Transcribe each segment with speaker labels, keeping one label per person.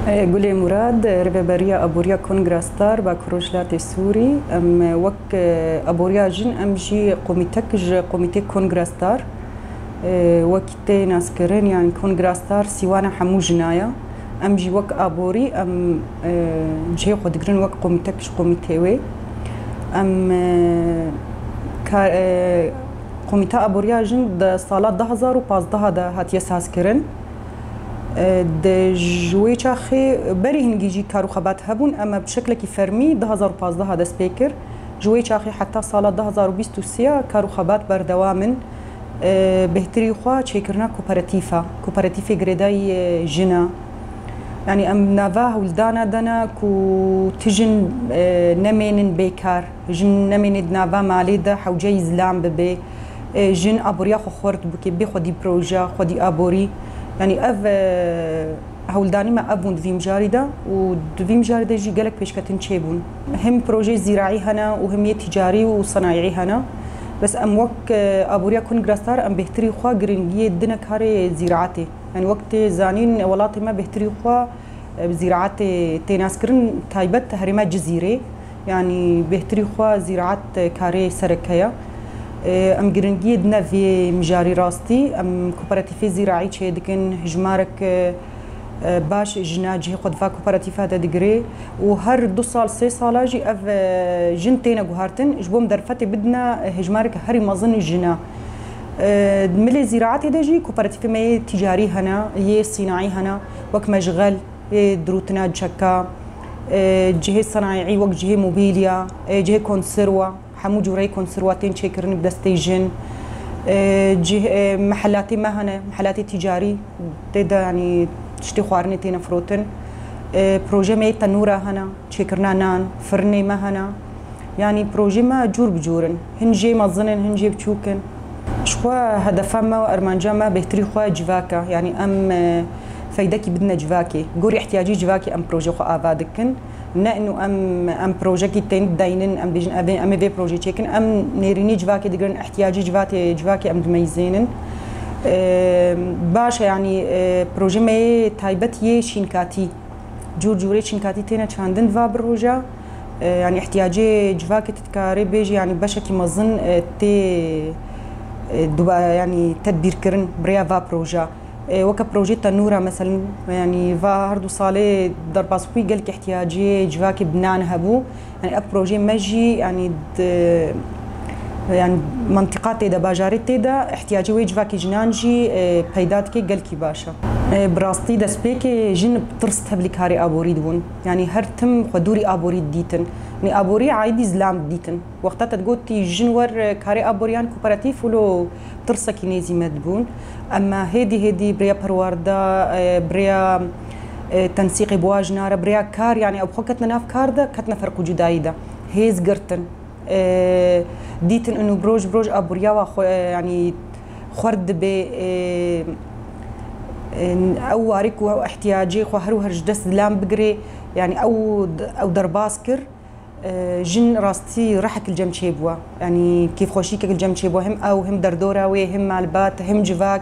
Speaker 1: قولي مراد ربابريا أبوريا كونغراستار باكروجلات السوري وك أبوريا جن أمجي قوميتي كونغراستار وكتي ناسكرين يعني كونغراستار سيوانا حمو جنايا أمجي وك أبوري جي قدرن وك قوميتي قوميتا أبوريا جن صالات 2015 دا هات يساس كرن د جوی چاخی بری هنگیجی کارو خبات هبون اما بشکل کی فرمی 2015 دا سپیکر جوی چاخی حتی سال 2023 کارو خبات بردوامن بهتری خوا چیکرنا کوپراتیفی گریدای جنا يعني ام نافا ولدانا دنا كو تجن نمين بيكار جن نمين نافا مالي دا حوجي زلام ببي جن ابوريا خو خورت بكي بي خدي بروجا خدي ابوري يعني اف هولداني ما ابون دویم جارده و دویم جارده جي قالك بيشكتن تشيبون هم بروجي زراعي هنا وهم تجاري وصناعي هنا بس ام وك ابوريا كونغراستار ام بهتري خوا جرينجي دنا كاري زراعتي يعني وقت زانين ولاتي ما بهتري خوا بزراعتي تناسكرن تايبت هرمات جزيره يعني بهتري خوا زراعت كاري سركيه ام گرنگی دنا في مجاري راستي ام كوبراتيفي زراعي تشي دكن هجمارك باش جناجي خد فا كوبراتيف هذا دغري وهر 2 سال 3 سال جي اف جنتينا غهارتن جبوم درفتي بدنا هجمارك هري مازن الجنا ملي زراعتي دجي كوبراتيف ما تجاري هنا هي صناعي هنا وك مشغل دروتنا جكا جهه صناعي وك جهه موبيليا جهه كونسيروا حمو جوري كونسرواتين تشيكرن بدستيجن محلاتي مهنه محلاتي تجاري تدا يعني تشتي خوارني تينا فروتن بروجي مي تنوره هنا تشيكرنا نان فرني مهنا يعني بروجي ما جور بجورن هنجي مظنن هنجي بتشوكن شخوا هدفا ما وارمانجا ما بهتري خوا جواكا يعني ام فايدكي بدنا جواكي قوري احتياجي جواكي ام بروجي خوا افادكن نا انه ام بروجيكي تين داينن ام بيجن ام في بروجي تشيكن ام نيريني جواكي دغرن احتياجي جواكي ام دميزينن باشا يعني بروجي مي تايبت يه شينكاتي جوري شينكاتي تينا چاندن فا بروجا يعني احتياجي جواكي تتكاري بيجي يعني باشا مظن تي يعني تدبير كرن بريا فا بروجا وك بروجي تنورة مثلا يعني فاردو صالي درباسوي قالك احتياجي جواكي بنان هبو يعني اب بروجي مجي يعني منطقات تيدا باجاري تيدا احتياجي وي جواكي جنانجي بيداتكي قالكي باشا براستي دا سبيكي جن بترست هبلي كاري ابوري دون يعني هرتم خدوري ابوري ديتن يعني ابوري عادي زلام ديتن وقتها تقولتي جنور كاري ابوريان كوبراتيف ولو بترسا كينيزي مدبون اما هيدي بريا بروردا بريا تنسيقي بواجنارا بريا كار يعني ابو كتنا ناف كاردا كتنا فرق جدايدا هيز قرتن ديتن انه بروج ابوريا يعني خرد ب او واريك واحتياجي خهرو هرجدس لام بقري يعني او درباسكر جن راستي رحك الجم شيبوا يعني كيف خوشيك الجم شيبوا هم او هم دردورا وي هم مالبات هم جواك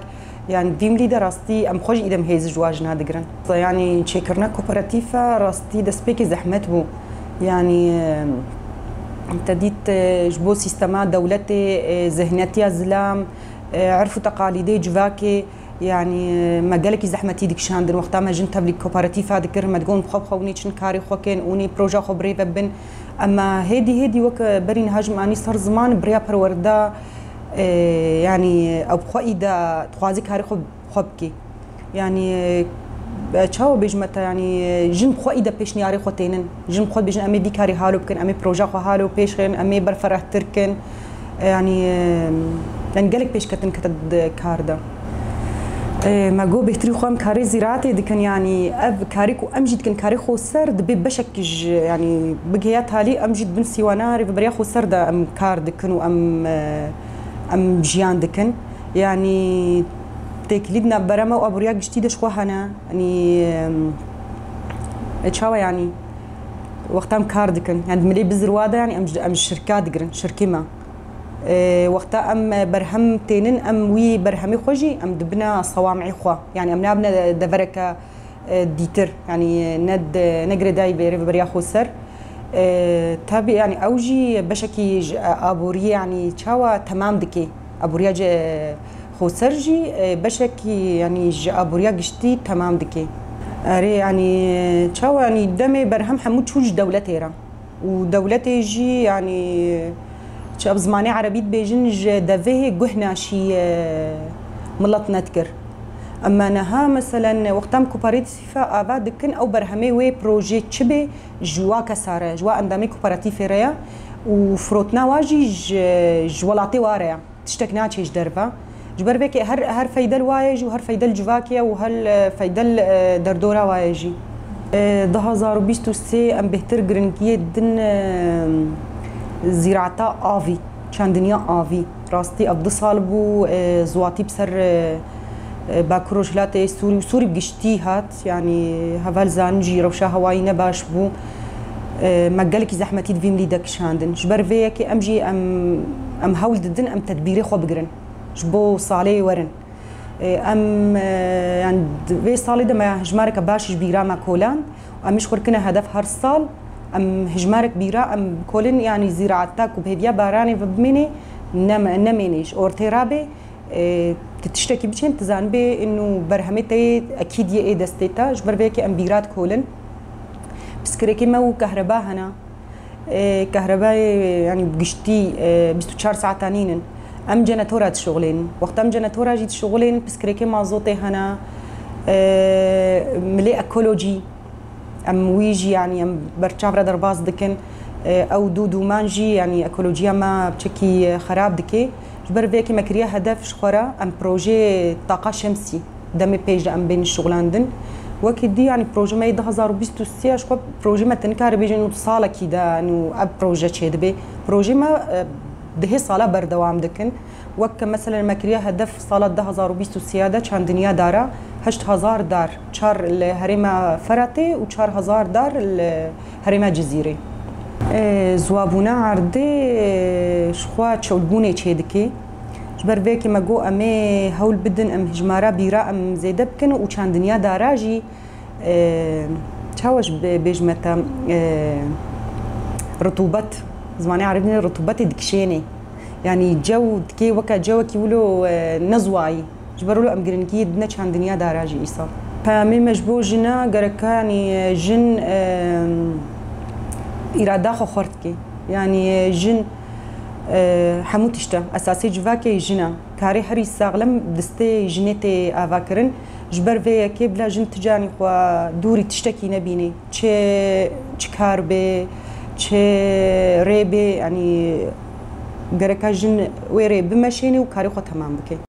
Speaker 1: يعني ديم لي راستي ام خوش اذا مهيز جواجنا دقرن يعني تشيكرنا كوبراتيفا راستي دسبيكي زحمت بو يعني انت ديت جبو سيستمات دولتي ذهنيتي الزلام عرفوا تقاليدي جواكي يعني ما قالك زحمتي ديك شاندر وقتها ما جنت بلي كوبراتيف هذيك ما تقول خوني شن كاري خوكين اوني بروجا خبري بن اما هيدي وك برين هاجم اني صار زمان بريا بروردا يعني او خويدا تخوازي كاري خبكي يعني تشاو بيجمتا يعني جن خويدا بيش نياري خوتينن جن خو بيجن امي دي كاري هالو بكن امي بروجا خو هالو بيشين امي برفره تركن يعني لان قالك بيش كتد كاردا ما جو بهتري خوام كاري زراعتي دكن يعني اب كاريكو امجد كن كاري خو سرد ببشكج يعني بقيات هالي امجد بن سيواناري بريا خو سرد ام كار دكن ام جيان دكن يعني تكليدنا برما وابريا جديد شخو هنا يعني تشاوا يعني وقتام كار دكن يعني ملي بزرواده يعني ام شركات دكن شركيما وقتا ام برهم تينن ام وي برهمي خوجي ام دبنا صوامعي خوا يعني ام نابنا دفركه ديتر يعني ند نجر داي بيري بريا خوسر تابي يعني اوجي بشكي ابوري يعني تشاوا تمام دكي ابوريا خوسرجي بشكي يعني ابوريا قشتي تمام دكي اري يعني تشاوا يعني دمي برهم حمود شوج دولتي را ودولتي جي يعني شاب زماني عربيت بيجنج دافيه جهنا شي ملط نتكر اما نها مثلا وقتام كوباريتيفا افا دكن او برهمي وي بروجي تشبي جوا كساره جوا اندامي كوباراتيف ريا وفروتنا واجي جولاتي واريا تشتكنا تشيج درفا جبر بك هر فايدل وايج وهر فايدل جواكيا وهل فايدل دردورا وايجي 2023 ام بهتر جرنكيه دن زراعتا آفي چند دنیا آفی راستی ابد سال بو زواتی بسر باکروجلات سوری و سوری بگشتی هات يعني هفال زانجي روشا هواي نباش بو مقالك زحمتي دفيم لي داك شاندن جبر فيكي امجي ام هول ددن ام تدبيري خو بقرن جبو صالي ورن ام يعني في صالي دما هجمارك باش جبيرا ما كولان امش خركنا هدف هر صال ام هجمارك بيرا ام كولن يعني زراعتك وبهديا باراني بميني نمينيش اورتيرابي تشتكي بشين تزان بي انه برهمتي اكيد يا دستيتا جبر بيكي ام بيرات كولن بس كريكي ما كهرباء هنا كهرباء يعني بقشتي 24 ساعه تانين ام جناتورات شغلين وقت ام جناتورا جيت شغلين بس كريكي مازوتي هنا ملي اكولوجي ام ويجي يعني ام برشافرا درباز دكن او دودو مانجي يعني اكولوجيا ما بشكي خراب دكي جبر فيكي مكريا هدف شخورا ام بروجي طاقه شمسي دمي بيج ام بين الشغلاندن وكدي يعني بروجي ما 2026 شكو بروجي ما تنكار بيجي صاله كده انه اب بروجي تشدبي بروجي ما ده صاله بردوام دكن وك مثلا مكريا هدف صاله 2026 ده كان دنيا دارا 8000 دار چار الهريمه فراتي و 4000 دار الهريمه جزيره زوابونا عرضي شخوا تشودبوني تشيدكي جبر فيكي ماغو امي هول بدن ام هجمارا بيرا ام زيده بكن و كان دنيا داراجي تشاوش بيجمتا رطوبات زماني عربني رطوبات دكشيني يعني جو دكي وكا جو كيولو نزواي جبروا له ام جرينكي دنا كان دنيا داراجي ايصال فمن مجبور جنا غركاني جن اراده خورتكي يعني جن حموتشتا اساسي جواكي جنا كاري هري ساغلم دستي جنتي افاكرن جبر في كيبلا جن تجاني خو دوري تشتكي نبيني تشكار بي ريبي يعني غركا جن ويري بمشيني وكاري خو تمام بكي